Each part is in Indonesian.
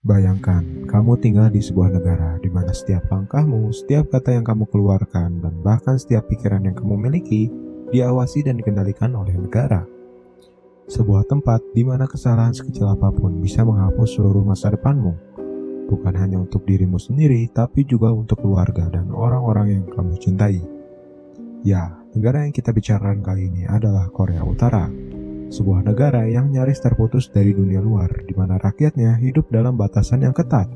Bayangkan, kamu tinggal di sebuah negara di mana setiap langkahmu, setiap kata yang kamu keluarkan, dan bahkan setiap pikiran yang kamu miliki diawasi dan dikendalikan oleh negara. Sebuah tempat di mana kesalahan sekecil apapun bisa menghapus seluruh masa depanmu, bukan hanya untuk dirimu sendiri, tapi juga untuk keluarga dan orang-orang yang kamu cintai. Ya, negara yang kita bicarakan kali ini adalah Korea Utara. Sebuah negara yang nyaris terputus dari dunia luar, di mana rakyatnya hidup dalam batasan yang ketat.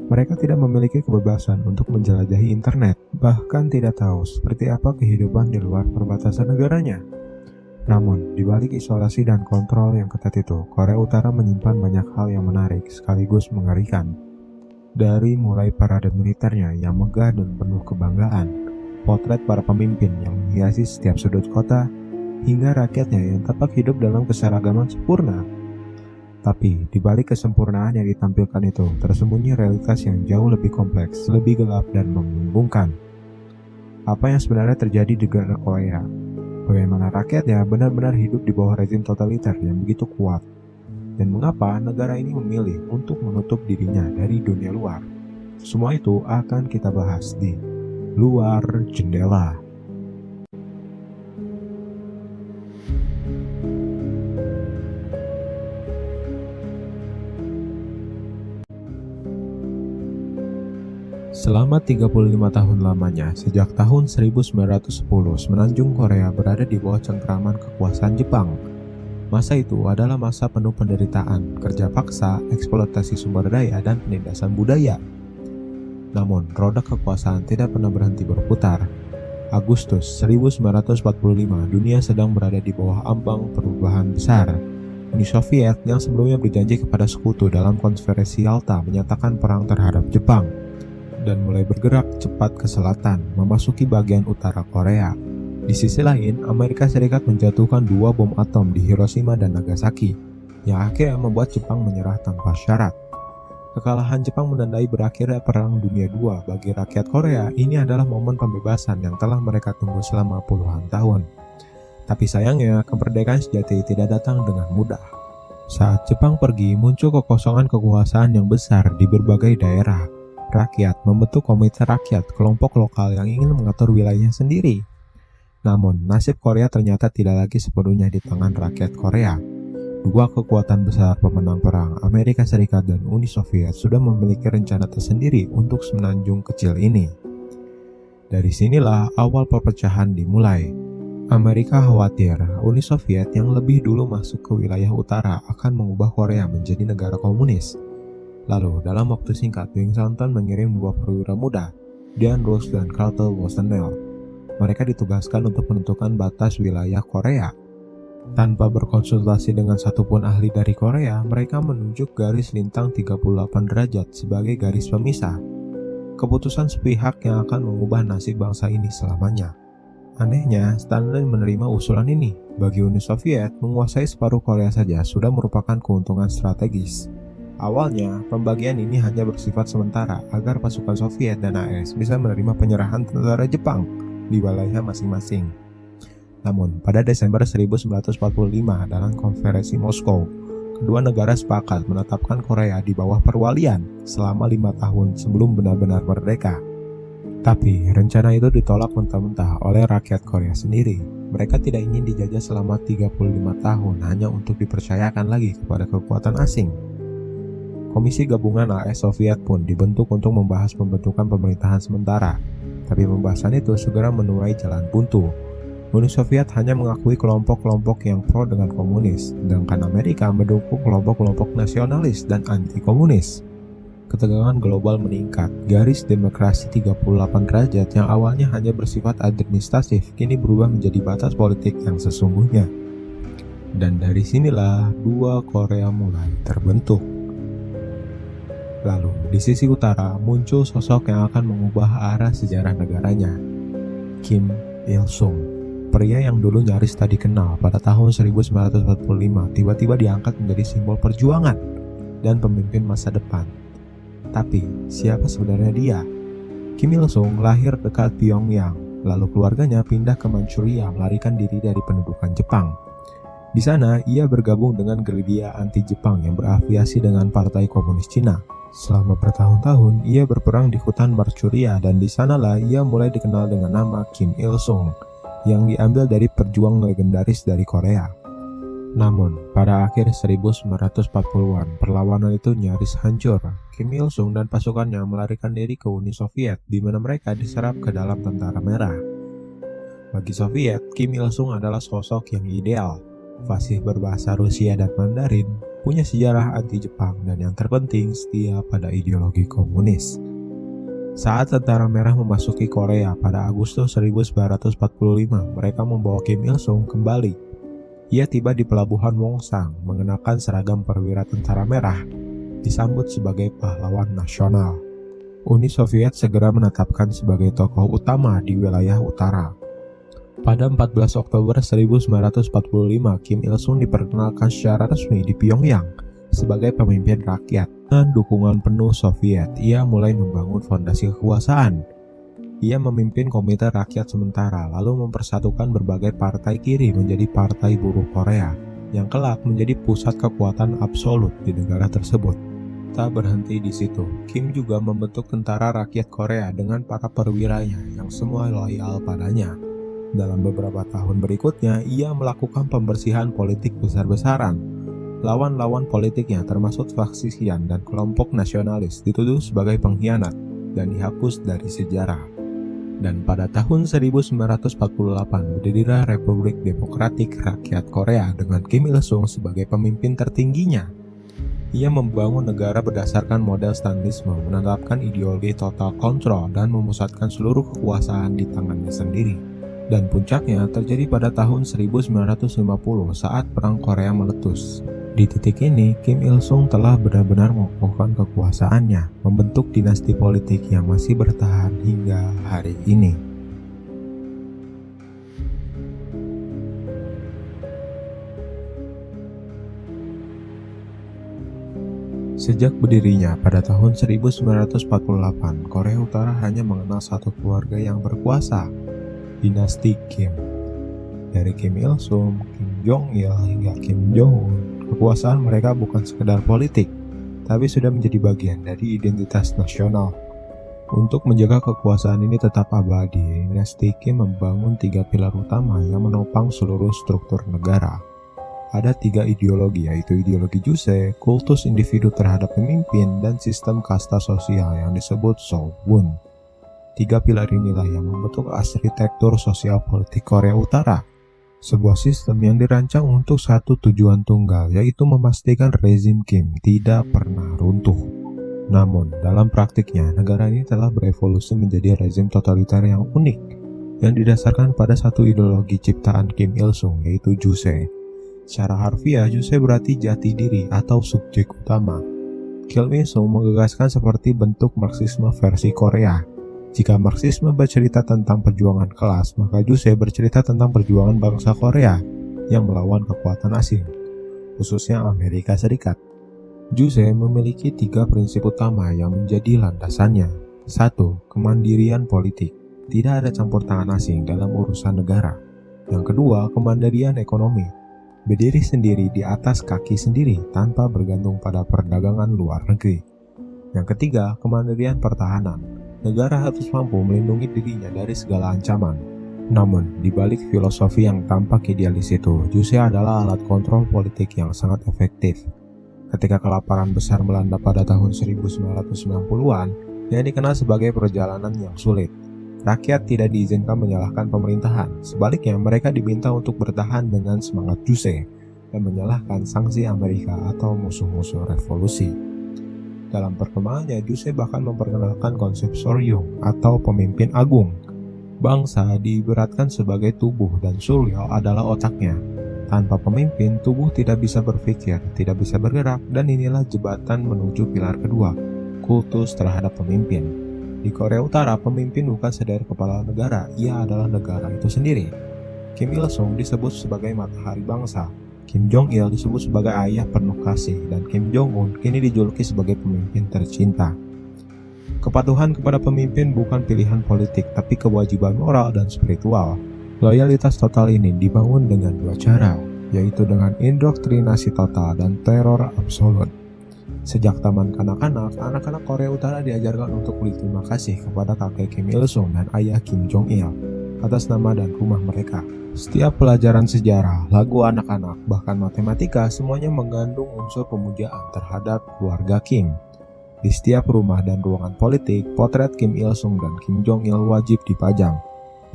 Mereka tidak memiliki kebebasan untuk menjelajahi internet, bahkan tidak tahu seperti apa kehidupan di luar perbatasan negaranya. Namun, di balik isolasi dan kontrol yang ketat itu, Korea Utara menyimpan banyak hal yang menarik sekaligus mengerikan. Dari mulai parade militernya yang megah dan penuh kebanggaan, potret para pemimpin yang menghiasi setiap sudut kota, hingga rakyatnya yang tampak hidup dalam keseragaman sempurna. Tapi, di balik kesempurnaan yang ditampilkan itu, tersembunyi realitas yang jauh lebih kompleks, lebih gelap, dan membingungkan. Apa yang sebenarnya terjadi di negara Korea? Bagaimana rakyatnya benar-benar hidup di bawah rezim totaliter yang begitu kuat? Dan mengapa negara ini memilih untuk menutup dirinya dari dunia luar? Semua itu akan kita bahas di Luar Jendela. Selama 35 tahun lamanya, sejak tahun 1910, semenanjung Korea berada di bawah cengkraman kekuasaan Jepang. Masa itu adalah masa penuh penderitaan, kerja paksa, eksploitasi sumber daya, dan penindasan budaya. Namun, roda kekuasaan tidak pernah berhenti berputar. Agustus 1945, dunia sedang berada di bawah ambang perubahan besar. Uni Soviet yang sebelumnya berjanji kepada sekutu dalam konferensi Yalta menyatakan perang terhadap Jepang dan mulai bergerak cepat ke selatan, memasuki bagian utara Korea. Di sisi lain, Amerika Serikat menjatuhkan 2 bom atom di Hiroshima dan Nagasaki, yang akhirnya membuat Jepang menyerah tanpa syarat. Kekalahan Jepang menandai berakhirnya Perang Dunia II bagi rakyat Korea. Ini adalah momen pembebasan yang telah mereka tunggu selama puluhan tahun. Tapi sayangnya, kemerdekaan sejati tidak datang dengan mudah. Saat Jepang pergi, muncul kekosongan kekuasaan yang besar di berbagai daerah. Rakyat membentuk komite rakyat, kelompok lokal yang ingin mengatur wilayahnya sendiri. Namun, nasib Korea ternyata tidak lagi sepenuhnya di tangan rakyat Korea. 2 kekuatan besar pemenang perang, Amerika Serikat dan Uni Soviet, sudah memiliki rencana tersendiri untuk semenanjung kecil ini. Dari sinilah awal perpecahan dimulai. Amerika khawatir Uni Soviet yang lebih dulu masuk ke wilayah utara akan mengubah Korea menjadi negara komunis. Lalu, dalam waktu singkat, Washington mengirim 2 perwira muda, Dean Rusk dan Carter Wolstenel. Mereka ditugaskan untuk menentukan batas wilayah Korea. Tanpa berkonsultasi dengan satupun ahli dari Korea, mereka menunjuk garis lintang 38 derajat sebagai garis pemisah. Keputusan sepihak yang akan mengubah nasib bangsa ini selamanya. Anehnya, Stalin menerima usulan ini. Bagi Uni Soviet, menguasai separuh Korea saja sudah merupakan keuntungan strategis. Awalnya, pembagian ini hanya bersifat sementara agar pasukan Soviet dan AS bisa menerima penyerahan tentara Jepang di wilayah masing-masing. Namun, pada Desember 1945 dalam konferensi Moskow, kedua negara sepakat menetapkan Korea di bawah perwalian selama 5 tahun sebelum benar-benar merdeka. Tapi, rencana itu ditolak mentah-mentah oleh rakyat Korea sendiri. Mereka tidak ingin dijajah selama 35 tahun hanya untuk dipercayakan lagi kepada kekuatan asing. Komisi Gabungan AS Soviet pun dibentuk untuk membahas pembentukan pemerintahan sementara, tapi pembahasan itu segera menuai jalan buntu. Uni Soviet hanya mengakui kelompok-kelompok yang pro dengan komunis, sedangkan Amerika mendukung kelompok-kelompok nasionalis dan anti-komunis. Ketegangan global meningkat, garis demokrasi 38 derajat yang awalnya hanya bersifat administratif kini berubah menjadi batas politik yang sesungguhnya. Dan dari sinilah 2 Korea mulai terbentuk. Lalu, di sisi utara muncul sosok yang akan mengubah arah sejarah negaranya, Kim Il-sung. Pria yang dulu nyaris tak dikenal pada tahun 1945 tiba-tiba diangkat menjadi simbol perjuangan dan pemimpin masa depan. Tapi, siapa sebenarnya dia? Kim Il-sung lahir dekat Pyongyang, lalu keluarganya pindah ke Manchuria melarikan diri dari pendudukan Jepang. Di sana, ia bergabung dengan gerilya anti-Jepang yang berafiliasi dengan Partai Komunis Cina. Selama bertahun-tahun, ia berperang di hutan Manchuria dan di sanalah ia mulai dikenal dengan nama Kim Il-sung yang diambil dari pejuang legendaris dari Korea. Namun, pada akhir 1940-an, perlawanan itu nyaris hancur. Kim Il-sung dan pasukannya melarikan diri ke Uni Soviet, di mana mereka diserap ke dalam Tentara Merah. Bagi Soviet, Kim Il-sung adalah sosok yang ideal, fasih berbahasa Rusia dan Mandarin, punya sejarah anti-Jepang, dan yang terpenting setia pada ideologi komunis. Saat Tentara Merah memasuki Korea pada Agustus 1945, mereka membawa Kim Il-sung kembali. Ia tiba di pelabuhan Wongsang mengenakan seragam perwira Tentara Merah, disambut sebagai pahlawan nasional. Uni Soviet segera menetapkan sebagai tokoh utama di wilayah utara. Pada 14 Oktober 1945, Kim Il-sung diperkenalkan secara resmi di Pyongyang sebagai pemimpin rakyat. Dengan dukungan penuh Soviet, ia mulai membangun fondasi kekuasaan. Ia memimpin Komite Rakyat Sementara, lalu mempersatukan berbagai partai kiri menjadi Partai Buruh Korea, yang kelak menjadi pusat kekuatan absolut di negara tersebut. Tak berhenti di situ, Kim juga membentuk Tentara Rakyat Korea dengan para perwiranya yang semua loyal padanya. Dalam beberapa tahun berikutnya, ia melakukan pembersihan politik besar-besaran. Lawan-lawan politiknya termasuk faksi Xi'an dan kelompok nasionalis dituduh sebagai pengkhianat dan dihapus dari sejarah. Dan pada tahun 1948 berdirilah Republik Demokratik Rakyat Korea dengan Kim Il-sung sebagai pemimpin tertingginya. Ia membangun negara berdasarkan model Stalinisme, menetapkan ideologi total kontrol dan memusatkan seluruh kekuasaan di tangannya sendiri. Dan puncaknya terjadi pada tahun 1950 saat Perang Korea meletus. Di titik ini, Kim Il-sung telah benar-benar mengokohkan kekuasaannya, membentuk dinasti politik yang masih bertahan hingga hari ini. Sejak berdirinya pada tahun 1948, Korea Utara hanya mengenal satu keluarga yang berkuasa, dinasti Kim. Dari Kim Il-sung, Kim Jong-il hingga Kim Jong-un, kekuasaan mereka bukan sekedar politik, tapi sudah menjadi bagian dari identitas nasional. Untuk menjaga kekuasaan ini tetap abadi, dinasti Kim membangun 3 pilar utama yang menopang seluruh struktur negara. Ada 3 ideologi, yaitu ideologi Juse, kultus individu terhadap pemimpin, dan sistem kasta sosial yang disebut Seowon. 3 pilar inilah yang membentuk arsitektur sosial politik Korea Utara. Sebuah sistem yang dirancang untuk satu tujuan tunggal, yaitu memastikan rezim Kim tidak pernah runtuh. Namun, dalam praktiknya, negara ini telah berevolusi menjadi rezim totaliter yang unik, yang didasarkan pada satu ideologi ciptaan Kim Il-sung, yaitu Juse. Secara harfiah, Juse berarti jati diri atau subjek utama. Kim Il-sung menggagaskan seperti bentuk Marxisme versi Korea. Jika Marxisme bercerita tentang perjuangan kelas, maka Juse bercerita tentang perjuangan bangsa Korea yang melawan kekuatan asing, khususnya Amerika Serikat. Juse memiliki 3 prinsip utama yang menjadi landasannya. 1. Kemandirian politik. Tidak ada campur tangan asing dalam urusan negara. Yang kedua, kemandirian ekonomi. Berdiri sendiri di atas kaki sendiri tanpa bergantung pada perdagangan luar negeri. Yang ketiga, kemandirian pertahanan. Negara harus mampu melindungi dirinya dari segala ancaman. Namun, di balik filosofi yang tampak idealis itu, Juse adalah alat kontrol politik yang sangat efektif. Ketika kelaparan besar melanda pada tahun 1990-an, yang dikenal sebagai perjalanan yang sulit, rakyat tidak diizinkan menyalahkan pemerintahan. Sebaliknya, mereka diminta untuk bertahan dengan semangat Juse dan menyalahkan sanksi Amerika atau musuh-musuh revolusi. Dalam perkembangannya, Juse bahkan memperkenalkan konsep Soryung atau pemimpin agung. Bangsa diibaratkan sebagai tubuh dan Suryo adalah otaknya. Tanpa pemimpin, tubuh tidak bisa berpikir, tidak bisa bergerak, dan inilah jembatan menuju pilar kedua, kultus terhadap pemimpin. Di Korea Utara, pemimpin bukan sekedar kepala negara, ia adalah negara itu sendiri. Kim Il-sung disebut sebagai matahari bangsa. Kim Jong-il disebut sebagai ayah penuh kasih, dan Kim Jong-un kini dijuluki sebagai pemimpin tercinta. Kepatuhan kepada pemimpin bukan pilihan politik, tapi kewajiban moral dan spiritual. Loyalitas total ini dibangun dengan 2 cara. yaitu dengan indoktrinasi total dan teror absolut. Sejak taman kanak-kanak, anak-anak Korea Utara diajarkan untuk berterima kasih kepada kakek Kim Il Sung dan ayah Kim Jong Il atas nama dan rumah mereka. Setiap pelajaran sejarah, lagu anak-anak, bahkan matematika semuanya mengandung unsur pemujaan terhadap keluarga Kim. Di setiap rumah dan ruangan politik, potret Kim Il Sung dan Kim Jong Il wajib dipajang.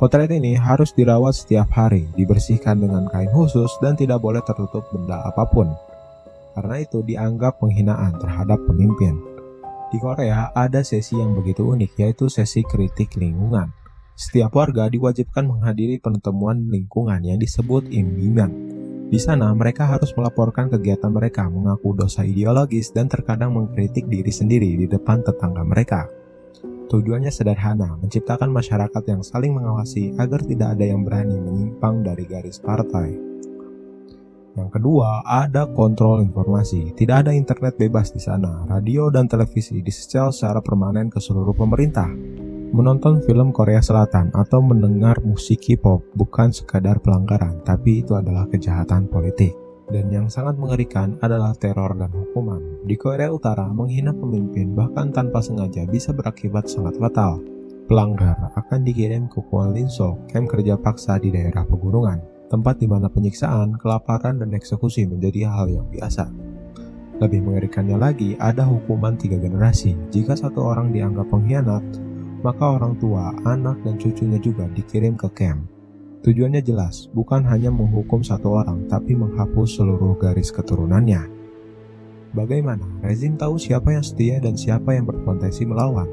Potret ini harus dirawat setiap hari, dibersihkan dengan kain khusus dan tidak boleh tertutup benda apapun. Karena itu dianggap penghinaan terhadap pemimpin. Di Korea ada sesi yang begitu unik, yaitu sesi kritik lingkungan. Setiap warga diwajibkan menghadiri pertemuan lingkungan yang disebut imbimbing. Di sana mereka harus melaporkan kegiatan mereka, mengaku dosa ideologis dan terkadang mengkritik diri sendiri di depan tetangga mereka. Tujuannya sederhana, menciptakan masyarakat yang saling mengawasi agar tidak ada yang berani menyimpang dari garis partai. Yang kedua, ada kontrol informasi. Tidak ada internet bebas di sana. Radio dan televisi disetel secara permanen ke seluruh pemerintah. Menonton film Korea Selatan atau mendengar musik K-pop bukan sekadar pelanggaran, tapi itu adalah kejahatan politik. Dan yang sangat mengerikan adalah teror dan hukuman. Di Korea Utara, menghina pemimpin bahkan tanpa sengaja bisa berakibat sangat fatal. Pelanggar akan dikirim ke Kwanlinso, kamp kerja paksa di daerah pegunungan, tempat di mana penyiksaan, kelaparan, dan eksekusi menjadi hal yang biasa. Lebih mengerikannya lagi, ada hukuman 3 generasi. Jika satu orang dianggap pengkhianat, maka orang tua, anak, dan cucunya juga dikirim ke camp. Tujuannya jelas, bukan hanya menghukum satu orang, tapi menghapus seluruh garis keturunannya. Bagaimana rezim tahu siapa yang setia dan siapa yang berpotensi melawan?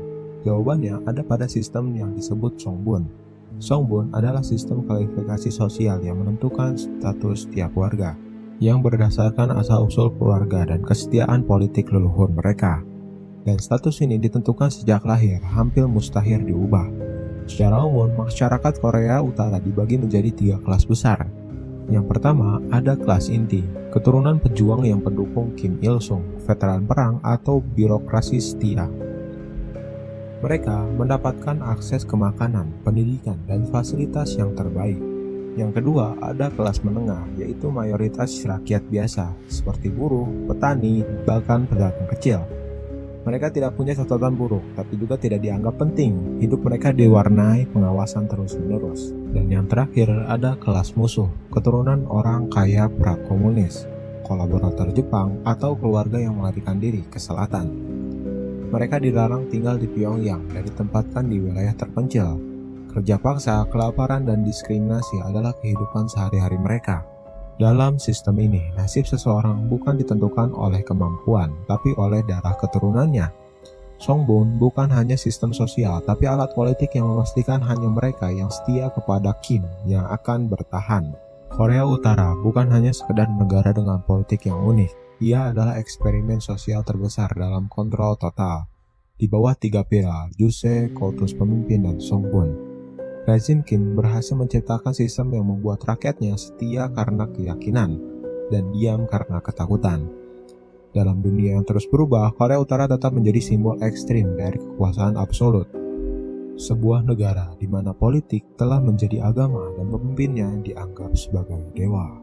Jawabannya ada pada sistem yang disebut Songbun. Songbun adalah sistem kualifikasi sosial yang menentukan status setiap warga, yang berdasarkan asal-usul keluarga dan kesetiaan politik leluhur mereka. Dan status ini ditentukan sejak lahir, hampir mustahil diubah. Secara umum, masyarakat Korea Utara dibagi menjadi 3 kelas besar. Yang pertama, ada kelas inti, keturunan pejuang yang pendukung Kim Il Sung, veteran perang atau birokrasi setia. Mereka mendapatkan akses ke makanan, pendidikan, dan fasilitas yang terbaik. Yang kedua, ada kelas menengah, yaitu mayoritas rakyat biasa, seperti buruh, petani, bahkan pedagang kecil. Mereka tidak punya catatan buruk, tapi juga tidak dianggap penting. Hidup mereka diwarnai pengawasan terus-menerus. Dan yang terakhir ada kelas musuh, keturunan orang kaya prakomunis, kolaborator Jepang, atau keluarga yang melarikan diri ke selatan. Mereka dilarang tinggal di Pyongyang dan ditempatkan di wilayah terpencil. Kerja paksa, kelaparan, dan diskriminasi adalah kehidupan sehari-hari mereka. Dalam sistem ini, nasib seseorang bukan ditentukan oleh kemampuan, tapi oleh darah keturunannya. Songbun bukan hanya sistem sosial, tapi alat politik yang memastikan hanya mereka yang setia kepada Kim yang akan bertahan. Korea Utara bukan hanya sekedar negara dengan politik yang unik, ia adalah eksperimen sosial terbesar dalam kontrol total. Di bawah 3 pilar, Juse, kultus pemimpin, dan Songbun, rezim Kim berhasil menciptakan sistem yang membuat rakyatnya setia karena keyakinan dan diam karena ketakutan. Dalam dunia yang terus berubah, Korea Utara tetap menjadi simbol ekstrim dari kekuasaan absolut. Sebuah negara di mana politik telah menjadi agama dan pemimpinnya dianggap sebagai dewa.